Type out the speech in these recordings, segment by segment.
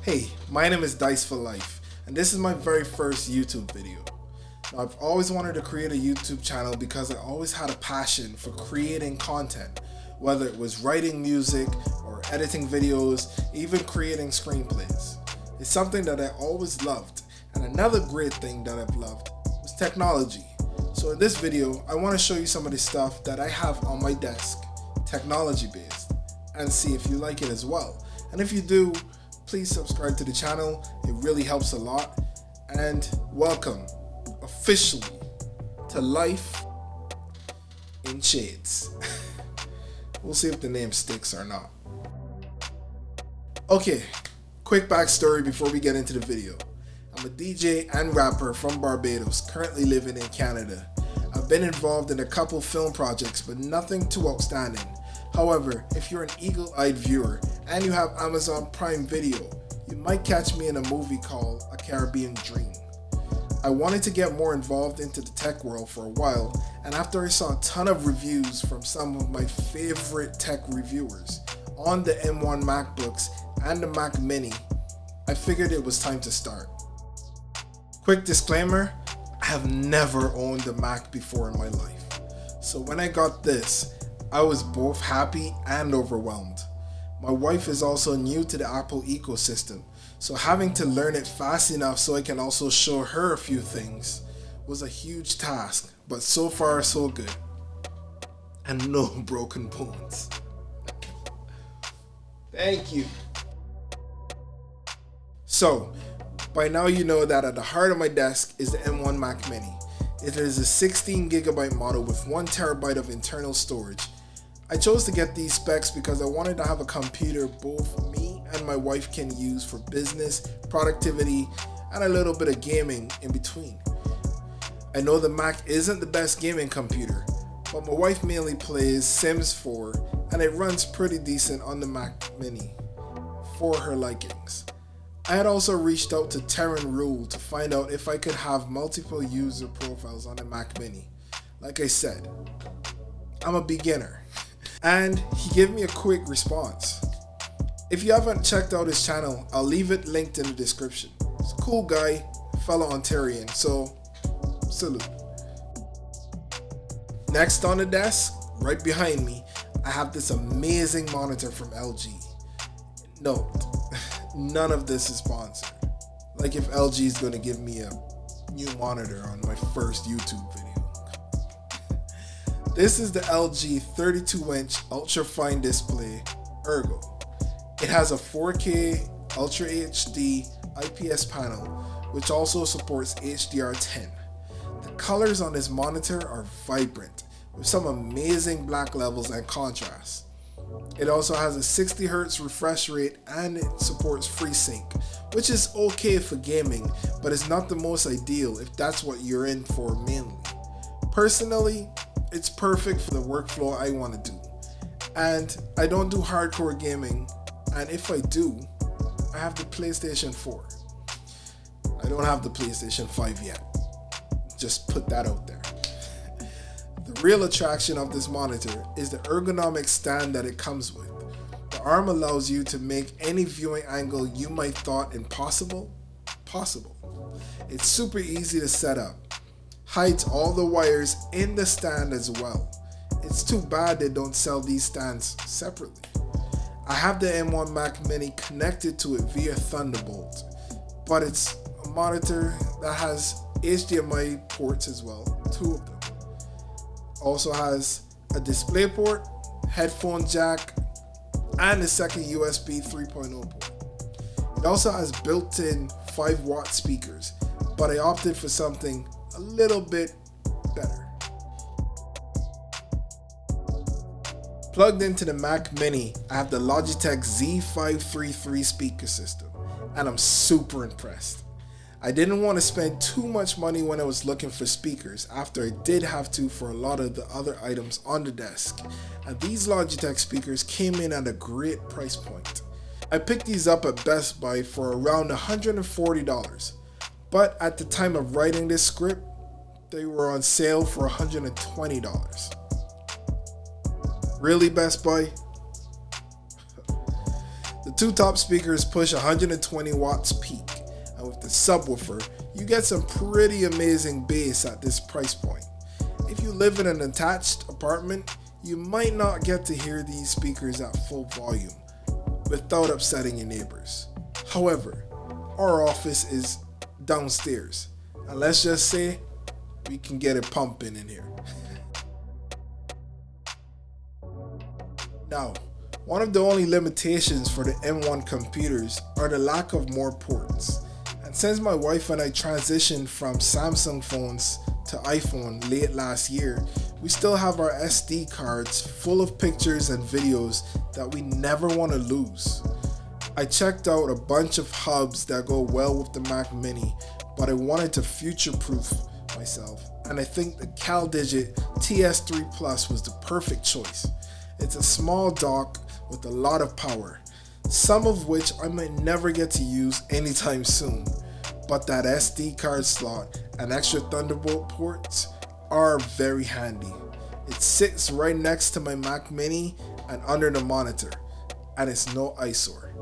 Hey, my name is Dice for Life, and this is my very first YouTube video. Now, I've always wanted to create a YouTube channel because I always had a passion for creating content, whether it was writing music or editing videos, even creating screenplays. It's something that I always loved, and another great thing that I've loved was technology. So in this video, I want to show you some of the stuff that I have on my desk, technology based, and see if you like it as well. And if you do, please subscribe to the channel, it really helps a lot. And welcome officially to Life in Shades. We'll see if the name sticks or not. Okay, quick backstory before we get into the video. I'm a DJ and rapper from Barbados, currently living in Canada. I've been involved in a couple film projects, but nothing too outstanding. However, if you're an eagle-eyed viewer and you have Amazon Prime Video, you might catch me in a movie called A Caribbean Dream. I wanted to get more involved into the tech world for a while, and after I saw a ton of reviews from some of my favorite tech reviewers on the M1 MacBooks and the Mac Mini, I figured it was time to start. Quick disclaimer, I have never owned a Mac before in my life. So when I got this, I was both happy and overwhelmed. My wife is also new to the Apple ecosystem, so having to learn it fast enough so I can also show her a few things was a huge task, but so far so good. And no broken bones. Thank you. So, by now you know that at the heart of my desk is the M1 Mac Mini. It is a 16GB model with 1TB of internal storage. I chose to get these specs because I wanted to have a computer both me and my wife can use for business, productivity, and a little bit of gaming in between. I know the Mac isn't the best gaming computer, but my wife mainly plays Sims 4 and it runs pretty decent on the Mac Mini for her likings. I had also reached out to Terran Rule to find out if I could have multiple user profiles on the Mac Mini. Like I said, I'm a beginner. And he gave me a quick response. If you haven't checked out his channel, I'll leave it linked in the description. He's a cool guy, fellow Ontarian, so salute. Next on the desk, right behind me, I have this amazing monitor from LG. Note, none of this is sponsored. Like if LG is going to give me a new monitor on my first YouTube video. This is the LG 32-inch ultra-fine display Ergo. It has a 4K Ultra HD IPS panel, which also supports HDR10. The colors on this monitor are vibrant, with some amazing black levels and contrast. It also has a 60Hz refresh rate and it supports FreeSync, which is okay for gaming, but it's not the most ideal if that's what you're in for mainly. Personally, it's perfect for the workflow I want to do. And I don't do hardcore gaming, and if I do, I have the PlayStation 4. I don't have the PlayStation 5 yet. Just put that out there. The real attraction of this monitor is the ergonomic stand that it comes with. The arm allows you to make any viewing angle you might thought impossible, possible. It's super easy to set up. Hides all the wires in the stand as well. It's too bad they don't sell these stands separately. I have the M1 Mac Mini connected to it via Thunderbolt, but it's a monitor that has HDMI ports as well, 2 of them. Also has a display port, headphone jack, and a second USB 3.0 port. It also has built-in 5-watt speakers, but I opted for something a little bit better. Plugged into the Mac Mini, I have the Logitech Z533 speaker system, and I'm super impressed. I didn't want to spend too much money when I was looking for speakers after I did have to for a lot of the other items on the desk, and these Logitech speakers came in at a great price point. I picked these up at Best Buy for around $140. But at the time of writing this script, they were on sale for $120. Really, Best Buy? The two top speakers push 120 watts peak, and with the subwoofer, you get some pretty amazing bass at this price point. If you live in an attached apartment, you might not get to hear these speakers at full volume without upsetting your neighbors. However, our office is downstairs, and let's just say we can get it pumping in here. Now, one of the only limitations for the M1 computers are the lack of more ports. And since my wife and I transitioned from Samsung phones to iPhone late last year, we still have our SD cards full of pictures and videos that we never want to lose. I checked out a bunch of hubs that go well with the Mac Mini, but I wanted to future-proof myself, and I think the CalDigit TS3 Plus was the perfect choice. It's a small dock with a lot of power, some of which I might never get to use anytime soon, but that SD card slot and extra Thunderbolt ports are very handy. It sits right next to my Mac Mini and under the monitor, and it's no eyesore.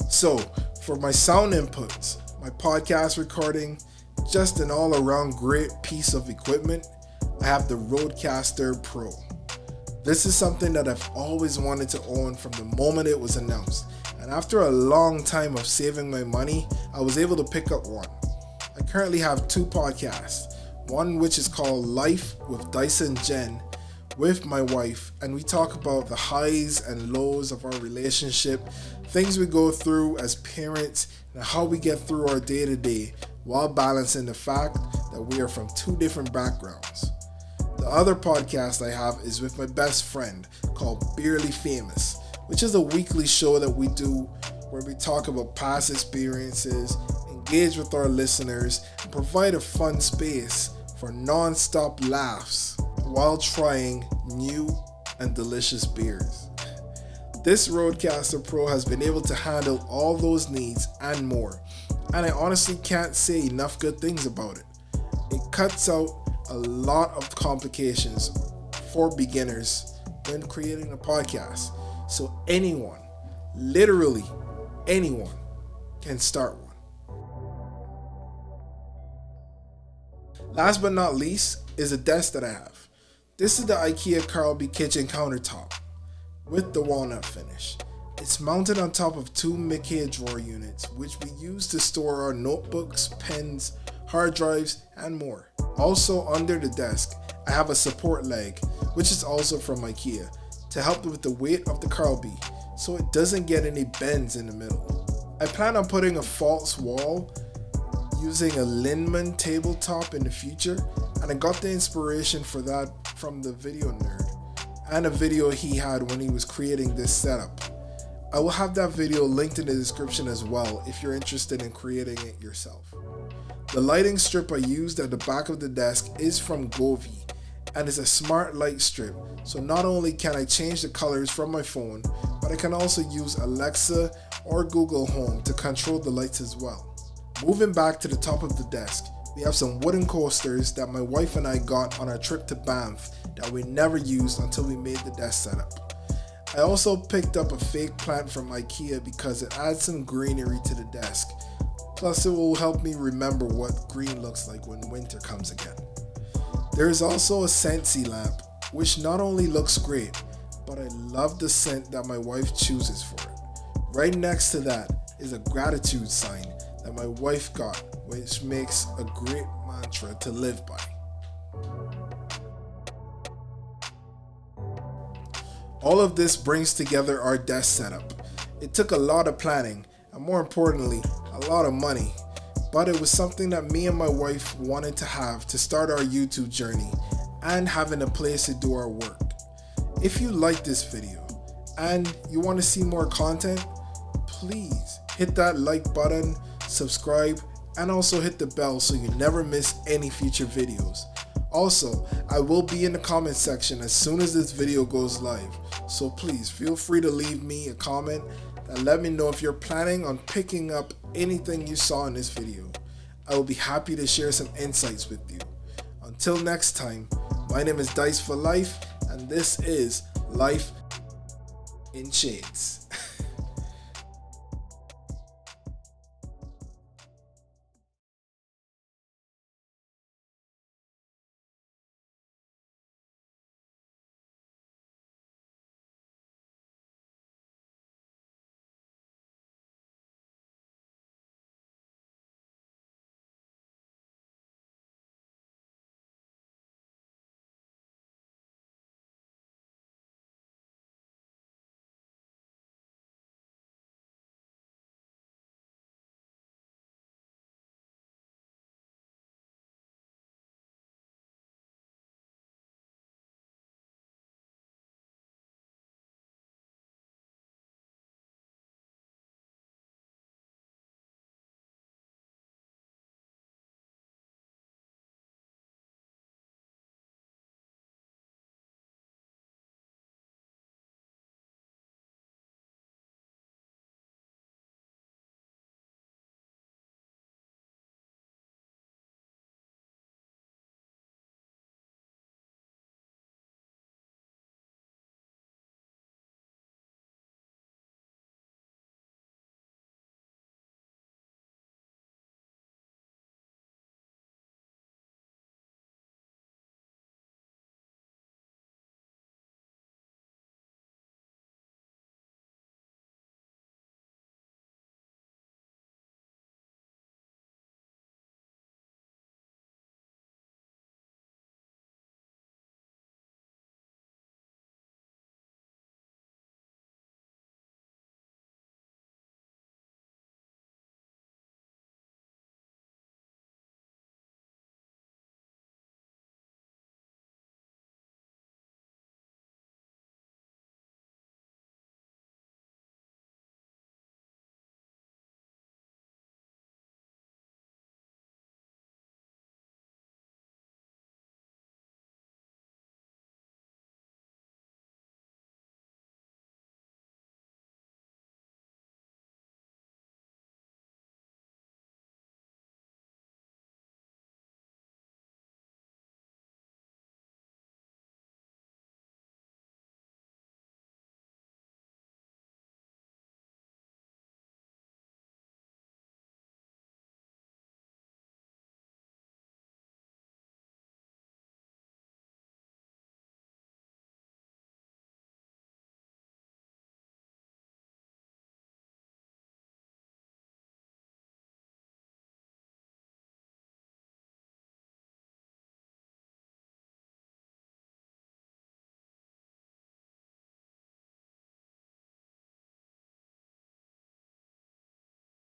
So, for my sound inputs, my podcast recording, just an all-around great piece of equipment, I have the Rodecaster Pro. This is something that I've always wanted to own from the moment it was announced, and after a long time of saving my money, I was able to pick up one. I currently have two podcasts, one which is called Life with Dyson Jen with my wife, and we talk about the highs and lows of our relationship, things we go through as parents, and how we get through our day-to-day while balancing the fact that we are from two different backgrounds. The other podcast I have is with my best friend called Barely Famous, which is a weekly show that we do where we talk about past experiences, engage with our listeners, and provide a fun space for non-stop laughs while trying new and delicious beers. This Rodecaster Pro has been able to handle all those needs and more, and I honestly can't say enough good things about it. It cuts out a lot of complications for beginners when creating a podcast, so anyone, literally anyone, can start one. Last but not least is a desk that I have. This is the IKEA Carlby kitchen countertop with the walnut finish. It's mounted on top of two Mickey drawer units, which we use to store our notebooks, pens, hard drives, and more. Also under the desk, I have a support leg, which is also from IKEA, to help with the weight of the Carlby, so it doesn't get any bends in the middle. I plan on putting a false wall using a Linman tabletop in the future, and I got the inspiration for that from the Video Nerd and a video he had when he was creating this setup. I will have that video linked in the description as well if you're interested in creating it yourself. The lighting strip I used at the back of the desk is from Govee and is a smart light strip, so not only can I change the colors from my phone, but I can also use Alexa or Google Home to control the lights as well. Moving back to the top of the desk, we have some wooden coasters that my wife and I got on our trip to Banff that we never used until we made the desk setup. I also picked up a fake plant from IKEA because it adds some greenery to the desk, plus it will help me remember what green looks like when winter comes again. There is also a Scentsy lamp, which not only looks great, but I love the scent that my wife chooses for it. Right next to that is a gratitude sign that my wife got, which makes a great mantra to live by. All of this brings together our desk setup. It took a lot of planning, and more importantly, a lot of money, but it was something that me and my wife wanted to have to start our YouTube journey and having a place to do our work. If you like this video and you want to see more content, please hit that like button, subscribe, and also hit the bell so you never miss any future videos. Also, I will be in the comment section as soon as this video goes live, so please feel free to leave me a comment and let me know if you're planning on picking up anything you saw in this video. I will be happy to share some insights with you. Until next time, my name is Dice for Life, and this is Life in Shades.